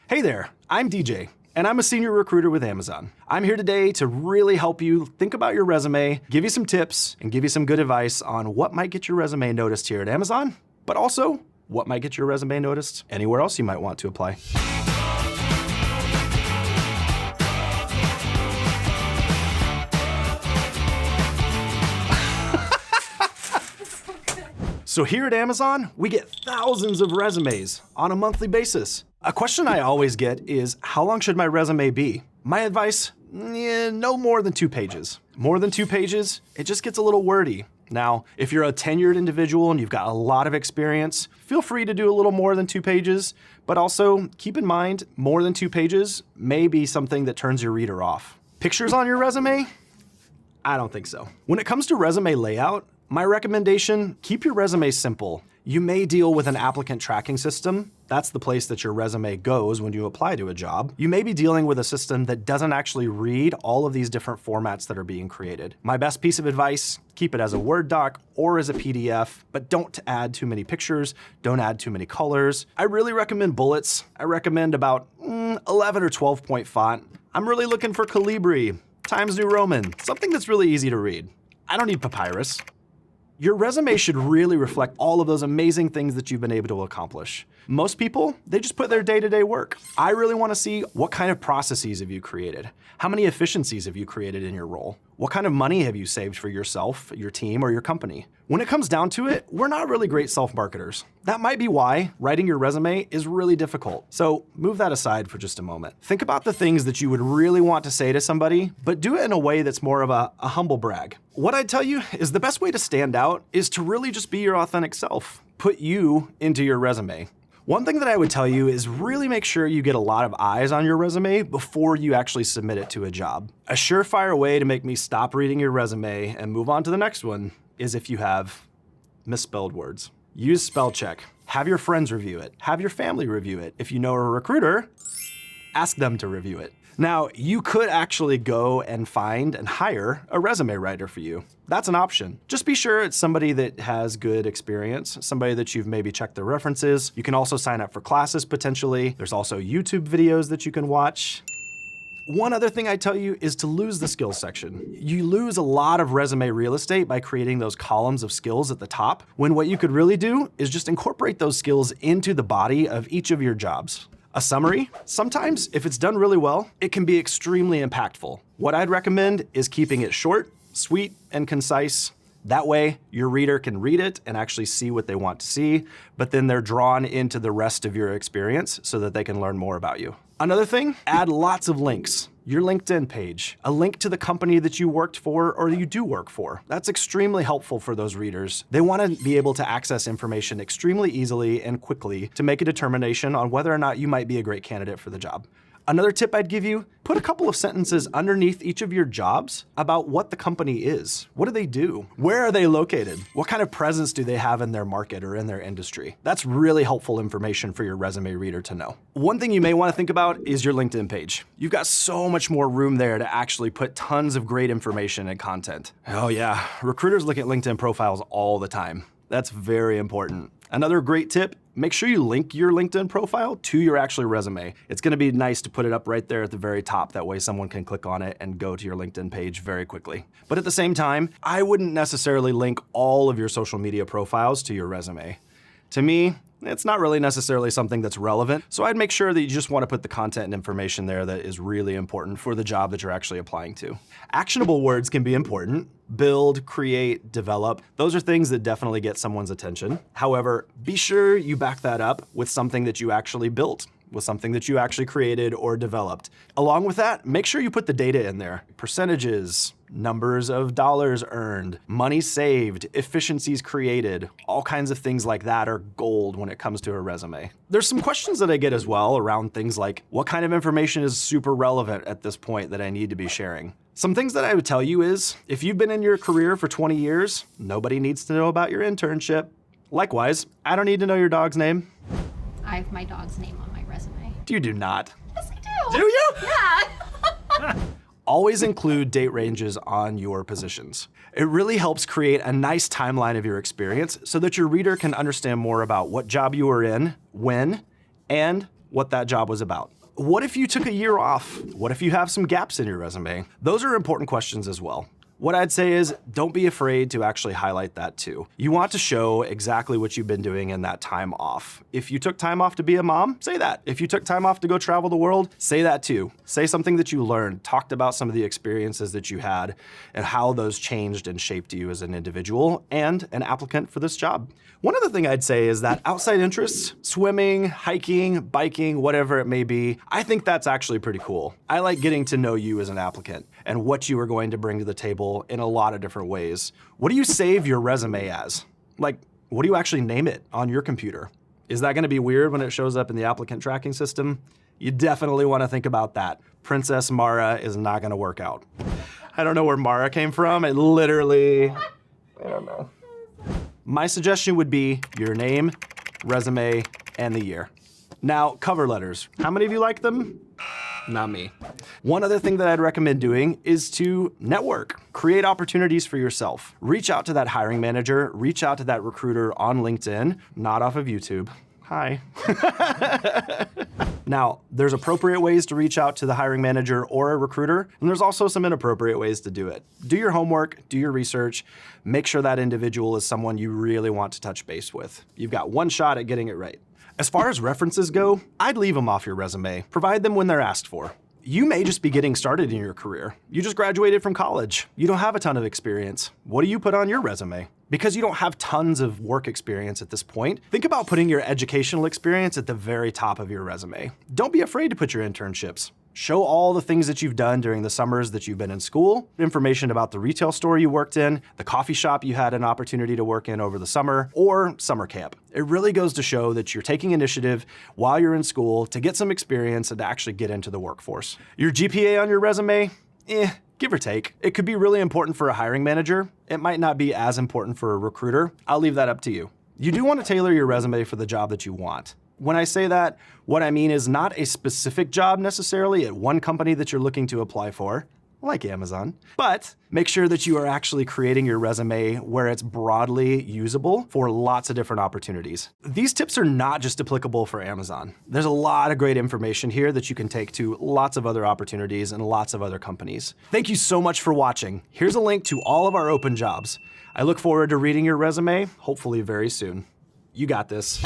Hey there, I'm DJ, and I'm a senior recruiter with Amazon. I'm here today to really help you think about your resume, give you some tips, and give you some good advice on what might get your resume noticed here at Amazon, but also what might get your resume noticed anywhere else you might want to apply. So here at Amazon, we get thousands of resumes on a monthly basis. A question I always get is, how long should my resume be? My advice, no more than 2 pages. More than 2 pages, it just gets a little wordy. Now, if you're a tenured individual and you've got a lot of experience, feel free to do a little more than 2 pages, but also keep in mind, more than 2 pages may be something that turns your reader off. Pictures on your resume? I don't think so. When it comes to resume layout, my recommendation, keep your resume simple. You may deal with an applicant tracking system. That's the place that your resume goes when you apply to a job. You may be dealing with a system that doesn't actually read all of these different formats that are being created. My best piece of advice, keep it as a Word doc or as a PDF, but don't add too many pictures, don't add too many colors. I really recommend bullets. I recommend about 11 or 12 point font. I'm really looking for Calibri, Times New Roman, something that's really easy to read. I don't need papyrus. Your resume should really reflect all of those amazing things that you've been able to accomplish. Most people, they just put their day-to-day work. I really want to see what kind of processes have you created? How many efficiencies have you created in your role? What kind of money have you saved for yourself, your team, or your company? When it comes down to it, we're not really great self-marketers. That might be why writing your resume is really difficult. So move that aside for just a moment. Think about the things that you would really want to say to somebody, but do it in a way that's more of a humble brag. What I'd tell you is the best way to stand out is to really just be your authentic self. Put you into your resume. One thing that I would tell you is really make sure you get a lot of eyes on your resume before you actually submit it to a job. A surefire way to make me stop reading your resume and move on to the next one is if you have misspelled words. Use spell check. Have your friends review it. Have your family review it. If you know a recruiter, ask them to review it. Now, you could actually go and find and hire a resume writer for you. That's an option. Just be sure it's somebody that has good experience, somebody that you've maybe checked their references. You can also sign up for classes potentially. There's also YouTube videos that you can watch. One other thing I tell you is to lose the skills section. You lose a lot of resume real estate by creating those columns of skills at the top, when what you could really do is just incorporate those skills into the body of each of your jobs. A summary, sometimes if it's done really well, it can be extremely impactful. What I'd recommend is keeping it short, sweet, and concise. That way, your reader can read it and actually see what they want to see, but then they're drawn into the rest of your experience so that they can learn more about you. Another thing, add lots of links. Your LinkedIn page, a link to the company that you worked for or you do work for. That's extremely helpful for those readers. They want to be able to access information extremely easily and quickly to make a determination on whether or not you might be a great candidate for the job. Another tip I'd give you, put a couple of sentences underneath each of your jobs about what the company is. What do they do? Where are they located? What kind of presence do they have in their market or in their industry? That's really helpful information for your resume reader to know. One thing you may want to think about is your LinkedIn page. You've got so much more room there to actually put tons of great information and content. Oh yeah, recruiters look at LinkedIn profiles all the time. That's very important. Another great tip, make sure you link your LinkedIn profile to your actual resume. It's gonna be nice to put it up right there at the very top. That way someone can click on it and go to your LinkedIn page very quickly. But at the same time, I wouldn't necessarily link all of your social media profiles to your resume. To me, it's not really necessarily something that's relevant, so I'd make sure that you just want to put the content and information there that is really important for the job that you're actually applying to. Actionable words can be important. Build, create, develop. Those are things that definitely get someone's attention. However, be sure you back that up with something that you actually built, with something that you actually created or developed. Along with that, make sure you put the data in there. Percentages, numbers of dollars earned, money saved, efficiencies created, all kinds of things like that are gold when it comes to a resume. There's some questions that I get as well around things like, what kind of information is super relevant at this point that I need to be sharing? Some things that I would tell you is, if you've been in your career for 20 years, nobody needs to know about your internship. Likewise, I don't need to know your dog's name. I have my dog's name on my resume. You do not. Yes, I do. Do you? Yeah. Always include date ranges on your positions. It really helps create a nice timeline of your experience so that your reader can understand more about what job you were in, when, and what that job was about. What if you took a year off? What if you have some gaps in your resume? Those are important questions as well. What I'd say is don't be afraid to actually highlight that too. You want to show exactly what you've been doing in that time off. If you took time off to be a mom, say that. If you took time off to go travel the world, say that too. Say something that you learned, talked about some of the experiences that you had and how those changed and shaped you as an individual and an applicant for this job. One other thing I'd say is that outside interests, swimming, hiking, biking, whatever it may be, I think that's actually pretty cool. I like getting to know you as an applicant and what you are going to bring to the table in a lot of different ways. What do you save your resume as? Like, what do you actually name it on your computer? Is that gonna be weird when it shows up in the applicant tracking system? You definitely wanna think about that. Princess Mara is not gonna work out. I don't know where Mara came from. It literally, I don't know. My suggestion would be your name, resume, and the year. Now, cover letters. How many of you like them? Not me. One other thing that I'd recommend doing is to network, create opportunities for yourself. Reach out to that hiring manager, reach out to that recruiter on LinkedIn, not off of YouTube. Hi. Now, there's appropriate ways to reach out to the hiring manager or a recruiter, and there's also some inappropriate ways to do it. Do your homework, do your research, make sure that individual is someone you really want to touch base with. You've got one shot at getting it right. As far as references go, I'd leave them off your resume. Provide them when they're asked for. You may just be getting started in your career. You just graduated from college. You don't have a ton of experience. What do you put on your resume? Because you don't have tons of work experience at this point, think about putting your educational experience at the very top of your resume. Don't be afraid to put your internships. Show all the things that you've done during the summers that you've been in school, information about the retail store you worked in, the coffee shop you had an opportunity to work in over the summer, or summer camp. It really goes to show that you're taking initiative while you're in school to get some experience and to actually get into the workforce. Your GPA on your resume? Give or take. It could be really important for a hiring manager. It might not be as important for a recruiter. I'll leave that up to you. You do want to tailor your resume for the job that you want. When I say that, what I mean is not a specific job necessarily at one company that you're looking to apply for, like Amazon, but make sure that you are actually creating your resume where it's broadly usable for lots of different opportunities. These tips are not just applicable for Amazon. There's a lot of great information here that you can take to lots of other opportunities and lots of other companies. Thank you so much for watching. Here's a link to all of our open jobs. I look forward to reading your resume, hopefully very soon. You got this.